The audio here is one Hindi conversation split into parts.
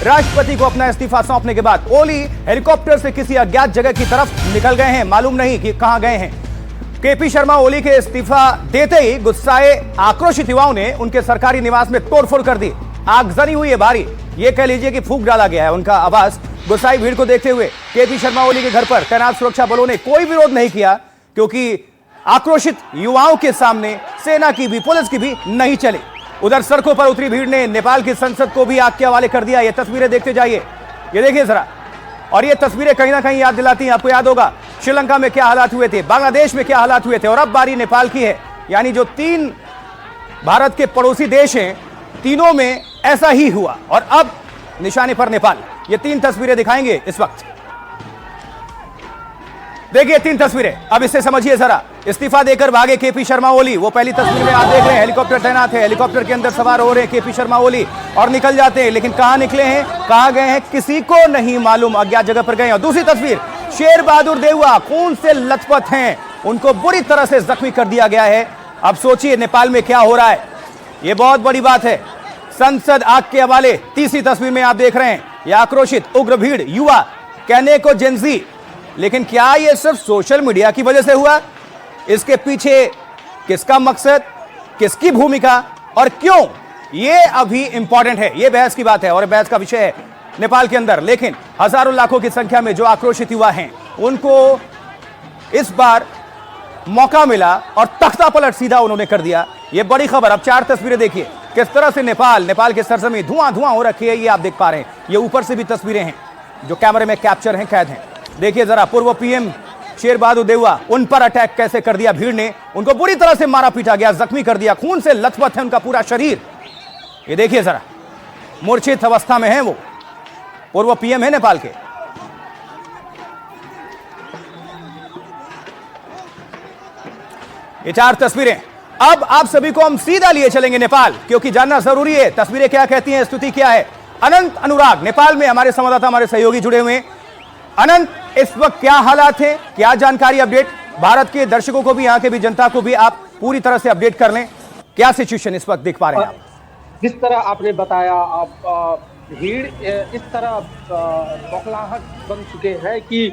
राष्ट्रपति को अपना इस्तीफा सौंपने के बाद ओली हेलीकॉप्टर से किसी अज्ञात जगह की तरफ निकल गए हैं, मालूम नहीं कि कहां गए हैं। केपी शर्मा ओली के इस्तीफा देते ही गुस्साए आक्रोशित युवाओं ने उनके सरकारी निवास में तोड़फोड़ कर दी। आगजनी हुई है भारी, ये कह लीजिए कि फूंक डाला गया है उनका आवास। गुस्साई भीड़ को देखते हुए केपी शर्मा ओली के घर पर तैनात सुरक्षा बलों ने कोई विरोध नहीं किया, क्योंकि आक्रोशित युवाओं के सामने सेना की भी पुलिस की भी नहीं चली। उधर सड़कों पर उतरी भीड़ ने नेपाल की संसद को भी आग के हवाले कर दिया। ये तस्वीरें देखते जाइए, ये देखिए जरा। और ये तस्वीरें कहीं ना कहीं याद दिलाती हैं, आपको याद होगा श्रीलंका में क्या हालात हुए थे, बांग्लादेश में क्या हालात हुए थे, और अब बारी नेपाल की है। यानी जो 3 भारत के पड़ोसी देश हैं, तीनों में ऐसा ही हुआ और अब निशाने पर नेपाल। ये 3 तस्वीरें दिखाएंगे इस वक्त। देखिए 3 तस्वीरें, अब इससे समझिए जरा। इस्तीफा देकर भागे केपी शर्मा ओली, वो पहली तस्वीर में आप देख रहे हैं, हेलीकॉप्टर तैनात है, हेलीकॉप्टर के अंदर सवार हो रहे हैं केपी शर्मा ओली और निकल जाते हैं। लेकिन कहां निकले हैं, कहां गए हैं, किसी को नहीं मालूम, अज्ञात जगह पर गए हैं। और दूसरी तस्वीर, शेर बहादुर देउवा खून से लथपथ हैं, उनको बुरी तरह से जख्मी कर दिया गया है। अब सोचिए नेपाल में क्या हो रहा है, यह बहुत बड़ी बात है। संसद आग के हवाले, तीसरी तस्वीर में आप देख रहे हैं, यह आक्रोशित उग्र भीड़, युवा, कहने को जेनजी। लेकिन क्या यह सिर्फ सोशल मीडिया की वजह से हुआ? इसके पीछे किसका मकसद, किसकी भूमिका और क्यों, यह अभी इंपॉर्टेंट है। यह बहस की बात है और बहस का विषय है नेपाल के अंदर। लेकिन हजारों लाखों की संख्या में जो आक्रोशित युवा हैं, उनको इस बार मौका मिला और तख्ता पलट सीधा उन्होंने कर दिया। यह बड़ी खबर। अब 4 तस्वीरें देखिए किस तरह से नेपाल के सरजमी धुआं धुआं हो रखी है, ये आप देख पा रहे हैं। ये ऊपर से भी तस्वीरें हैं जो कैमरे में कैप्चर हैं, कैद हैं। देखिए जरा, पूर्व पीएम शेर बहादुर देउवा, उन पर अटैक कैसे कर दिया भीड़ ने, उनको बुरी तरह से मारा पीटा गया, जख्मी कर दिया, खून से लथपथ है उनका पूरा शरीर। ये देखिए जरा, मूर्छित अवस्था में है वो, पूर्व पीएम है नेपाल के। ये 4 तस्वीरें। अब आप सभी को हम सीधा लिए चलेंगे नेपाल, क्योंकि जानना जरूरी है तस्वीरें क्या कहती हैं, स्थिति क्या है। अनंत अनुराग नेपाल में हमारे संवाददाता, हमारे सहयोगी जुड़े हुए हैं। अनंत, इस वक्त क्या हालात हैं, क्या जानकारी, अपडेट भारत के दर्शकों को भी, यहाँ के भी जनता को भी आप पूरी तरह से अपडेट कर लें। क्या सिचुएशन इस वक्त देख पा रहे हैं आप? जिस तरह आपने बताया, आप भीड़ इस तरह बौखलाहट बन चुके हैं कि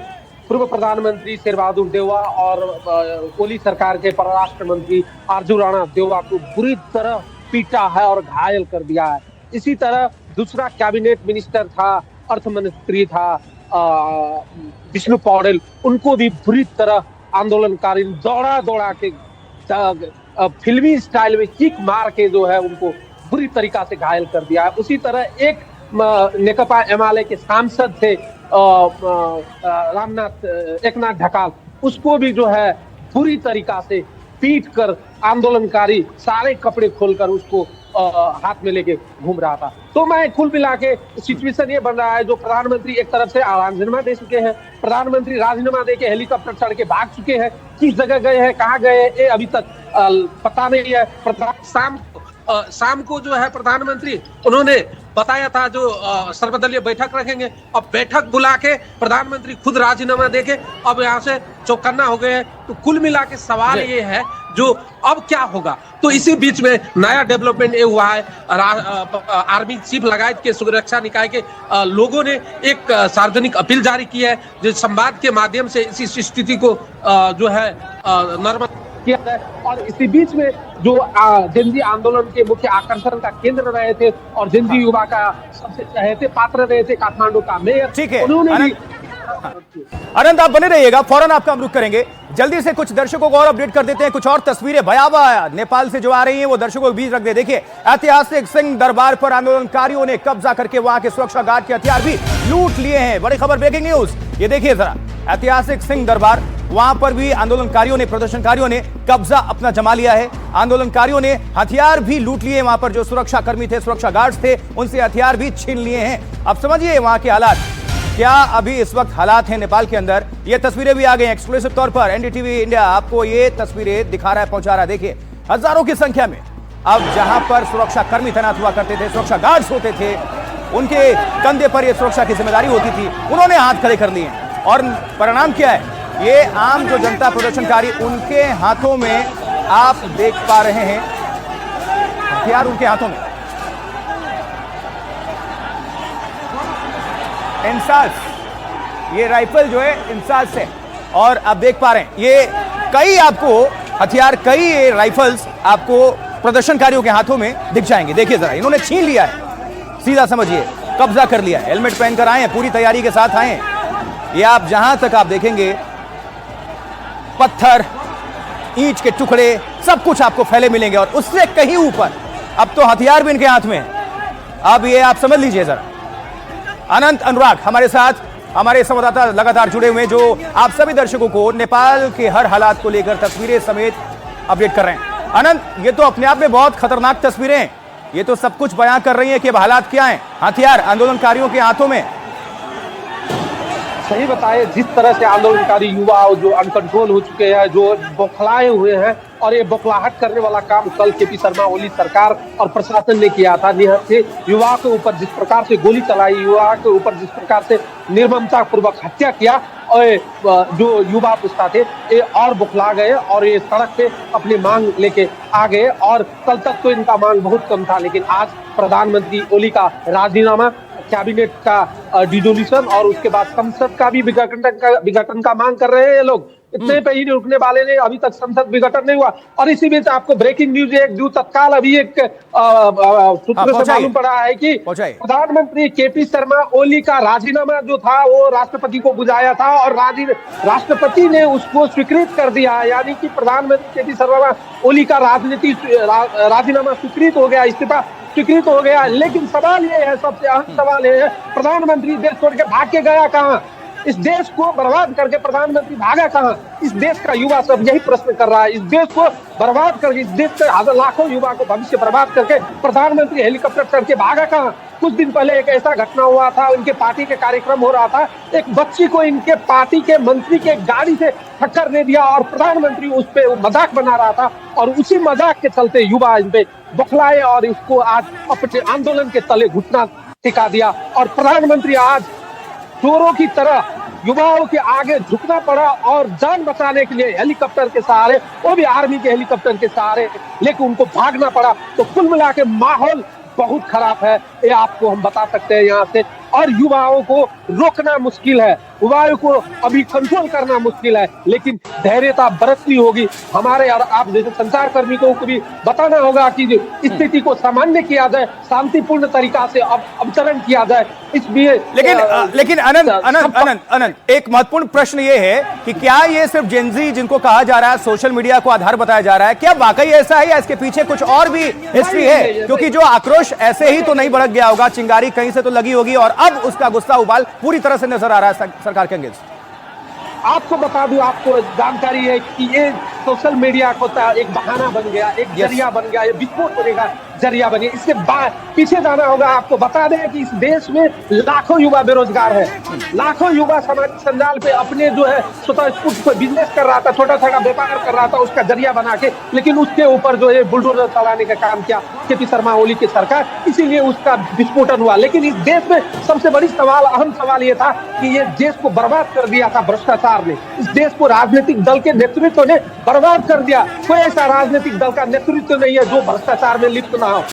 पूर्व प्रधानमंत्री शेर बहादुर देउवा और ओली सरकार के परराष्ट्र मंत्री अर्जुन राणा देउवा को बुरी तरह पीटा है और घायल कर दिया है। इसी तरह दूसरा कैबिनेट मिनिस्टर था, अर्थ मंत्री था विष्णु पौडेल, उनको भी बुरी तरह आंदोलनकारी दौड़ा दौड़ा के फिल्मी स्टाइल में किक मार के जो है उनको बुरी तरीका से घायल कर दिया है। उसी तरह एक नेकपा एमाले के सांसद थे एकनाथ ढकाल, उसको भी जो है बुरी तरीका से पीट कर आंदोलनकारी सारे कपड़े खोलकर उसको हाथ में लेके घूम रहा था। तो मैं कुल मिला के सिचुएशन ये बन रहा है, जो प्रधानमंत्री एक तरफ से राजीनामा दे चुके हैं, प्रधानमंत्री राजीनामा दे के हेलीकॉप्टर चढ़ के भाग चुके हैं, किस जगह गए हैं, कहाँ गए हैं, ये अभी तक पता नहीं है। शाम को जो है प्रधानमंत्री उन्होंने बताया था जो सर्वदलीय बैठक रखेंगे, अब बैठक बुला के प्रधानमंत्री खुद राजीनामा देके अब यहाँ से चौकन्ना हो गए हैं। तो कुल मिला के सवाल ये है जो अब क्या होगा। तो इसी बीच में नया डेवलपमेंट ये हुआ है, आर्मी चीफ लगायत के सुरक्षा निकाय के लोगों ने एक सार्वजनिक अपील जारी की है, जो संवाद के माध्यम से इसी स्थिति को जो है नॉर्मल किया जाए। और इसी बीच में जो जेनजी आंदोलन के मुख्य आकर्षण का केंद्र रहे थे और जेनजी युवा का सबसे चहेते पात्र रहे थे काठमांडू का मेयर, ठीक है उन्होंने अनंत आप बने रहिएगा, फौरन आपका हम रुख करेंगे। जल्दी से कुछ दर्शकों को और अपडेट कर देते हैं, कुछ और तस्वीरें भयावह नेपाल से जो आ रही हैं वो दर्शकों के बीच रख दे। देखिए, ऐतिहासिक सिंह दरबार पर आंदोलनकारियों ने कब्जा करके वहां के सुरक्षा गार्ड के हथियार भी लूट लिए हैं। बड़ी खबर, ब्रेकिंग न्यूज, ये देखिए जरा, ऐतिहासिक सिंह दरबार, वहां पर भी आंदोलनकारियों ने, प्रदर्शनकारियों ने कब्जा अपना जमा लिया है। आंदोलनकारियों ने हथियार भी लूट लिए, वहां पर जो सुरक्षा कर्मी थे, सुरक्षा गार्ड्स थे, उनसे हथियार भी छीन लिए हैं। अब समझिए वहां के हालात क्या अभी इस वक्त हालात हैं नेपाल के अंदर। ये तस्वीरें भी आ गई हैं एक्सक्लूसिव तौर पर, एनडीटीवी इंडिया आपको ये तस्वीरें दिखा रहा है, पहुंचा रहा है। देखिए, हजारों की संख्या में अब जहां पर सुरक्षा कर्मी तैनात हुआ करते थे, सुरक्षा गार्ड्स होते थे, उनके कंधे पर यह सुरक्षा की जिम्मेदारी होती थी, उन्होंने हाथ खड़े कर लिए। और परिणाम क्या है, ये आम जो जनता प्रदर्शनकारी, उनके हाथों में आप देख पा रहे हैं हथियार, उनके हाथों में। इंसास, ये राइफल जो है इंसास है। और आप देख पा रहे हैं ये कई आपको हथियार, कई ये राइफल्स आपको प्रदर्शनकारियों के हाथों में दिख जाएंगे। देखिए जरा, इन्होंने छीन लिया है, सीधा समझिए कब्जा कर लिया है। हेलमेट पहनकर आए हैं, पूरी तैयारी के साथ आए हैं। ये आप जहां तक आप देखेंगे पत्थर, ईंट के टुकड़े, सब कुछ आपको फैले मिलेंगे और उससे कहीं ऊपर अब तो हथियार भी इनके हाथ में है। अब ये आप समझ लीजिए जरा। अनंत, अनुराग हमारे साथ, हमारे संवाददाता लगातार जुड़े हुए हैं जो आप सभी दर्शकों को नेपाल के हर हालात को लेकर तस्वीरें समेत अपडेट कर रहे हैं। अनंत, ये तो अपने आप में बहुत खतरनाक तस्वीरें हैं, ये तो सब कुछ बयां कर रही हैं कि अब हालात क्या हैं। हथियार आंदोलनकारियों के हाथों में। सही बताए, जिस तरह से आंदोलनकारी युवा जो अनकंट्रोल हो चुके हैं, जो बौखलाए हुए हैं, और ये बौखलाहट करने वाला काम कल केपी शर्मा ओली सरकार और प्रशासन ने किया था। युवा के ऊपर जिस प्रकार से गोली चलाई, युवा के ऊपर जिस प्रकार से निर्ममता पूर्वक हत्या किया, और जो युवा पुस्ता थे ये और बौखला गए और ये सड़क पे अपनी मांग लेके आ गए। और कल तक तो इनका मांग बहुत कम था, लेकिन आज प्रधानमंत्री ओली का राजीनामा, कैबिनेट का डिसोल्यूशन और उसके बाद संसद का भी विघटन का मांग कर रहे हैं ये लोग। इतने पे ही नहीं रुकने वाले ने, अभी तक संसद विघटन नहीं हुआ। और इसी बीच आपको ब्रेकिंग न्यूज एक जो तत्काल अभी एक सूत्र से मालूम पड़ा है कि प्रधानमंत्री केपी शर्मा ओली का राजीनामा जो था वो राष्ट्रपति को बुझाया था और राष्ट्रपति ने उसको स्वीकृत कर दिया। यानी कि प्रधानमंत्री केपी शर्मा ओली का राजीनामा स्वीकृत हो गया, इस्तीफा स्वीकृत हो गया। लेकिन सवाल ये है, सबसे अहम सवाल ये है, प्रधानमंत्री देश छोड़ के भाग के गया कहाँ? इस देश को बर्बाद करके प्रधानमंत्री भागा कहाँ? इस देश का युवा सब यही प्रश्न कर रहा है। इस देश को बर्बाद करके, इस देश के लाखों युवा को भविष्य बर्बाद करके प्रधानमंत्री हेलीकॉप्टर करके भागा कहाँ? कुछ दिन पहले एक ऐसा घटना हुआ था, उनके पार्टी के कार्यक्रम हो रहा था, एक बच्ची को इनके पार्टी के मंत्री के गाड़ी से टक्कर दे दिया और प्रधानमंत्री उस पर मजाक बना रहा था। और उसी मजाक के चलते युवा इन पे बौखलाए और इसको आज अपने आंदोलन के तले घुटना टिका दिया। और प्रधानमंत्री आज चोरों की तरह युवाओं के आगे झुकना पड़ा और जान बचाने के लिए हेलीकॉप्टर के सहारे, वो भी आर्मी के हेलीकॉप्टर के सहारे, लेकिन उनको भागना पड़ा। तो कुल मिला के माहौल बहुत खराब है, ये आपको हम बता सकते हैं यहाँ से। और युवाओं को रोकना मुश्किल है, युवाओं को अभी कंट्रोल करना मुश्किल है, लेकिन धैर्यता बरतनी होगी हमारे और आप जैसे संचार कर्मियों को भी बताना होगा कि स्थिति को सामान्य किया जाए, शांतिपूर्ण तरीका से अवतरण किया जाए। इसलिए लेकिन अनंत एक महत्वपूर्ण प्रश्न ये है कि क्या ये सिर्फ जेनजी जिनको कहा जा रहा है, सोशल मीडिया को आधार बताया जा रहा है, क्या वाकई ऐसा है या इसके पीछे कुछ और भी हिस्ट्री है? क्योंकि जो आक्रोश ऐसे ही तो नहीं भड़क गया होगा, चिंगारी कहीं से तो लगी होगी और अब उसका गुस्सा उबाल पूरी तरह से नजर आ रहा है सरकार के अगेंस्ट। आपको बता दूं, आपको जानकारी है कि ये सोशल मीडिया को एक बहाना बन गया, एक जरिया बन गया, ये विस्फोट होने का जरिया बन गया। इसके पीछे जाना होगा। आपको बता दें कि इस देश में लाखों युवा बेरोजगार है, लाखों युवा सामाजिक संजाल पे अपने जो है स्वतः स्फूर्त को बिजनेस कर रहा था, छोटा छोटा व्यापार कर रहा था, उसका जरिया बना के, लेकिन उसके ऊपर जो है बुलडोजर चलाने का काम किया केपी शर्मा ओली की सरकार, इसीलिए उसका विस्फोटन हुआ। लेकिन इस देश में सबसे बड़ी सवाल, अहम सवाल ये था कि ये देश को बर्बाद कर दिया था भ्रष्टाचार ने। इस देश को राजनीतिक दल के नेतृत्व ने बर्बाद कर दिया। कोई ऐसा राजनीतिक दल का नेतृत्व नहीं है जो भ्रष्टाचार में लिप्त ना हो।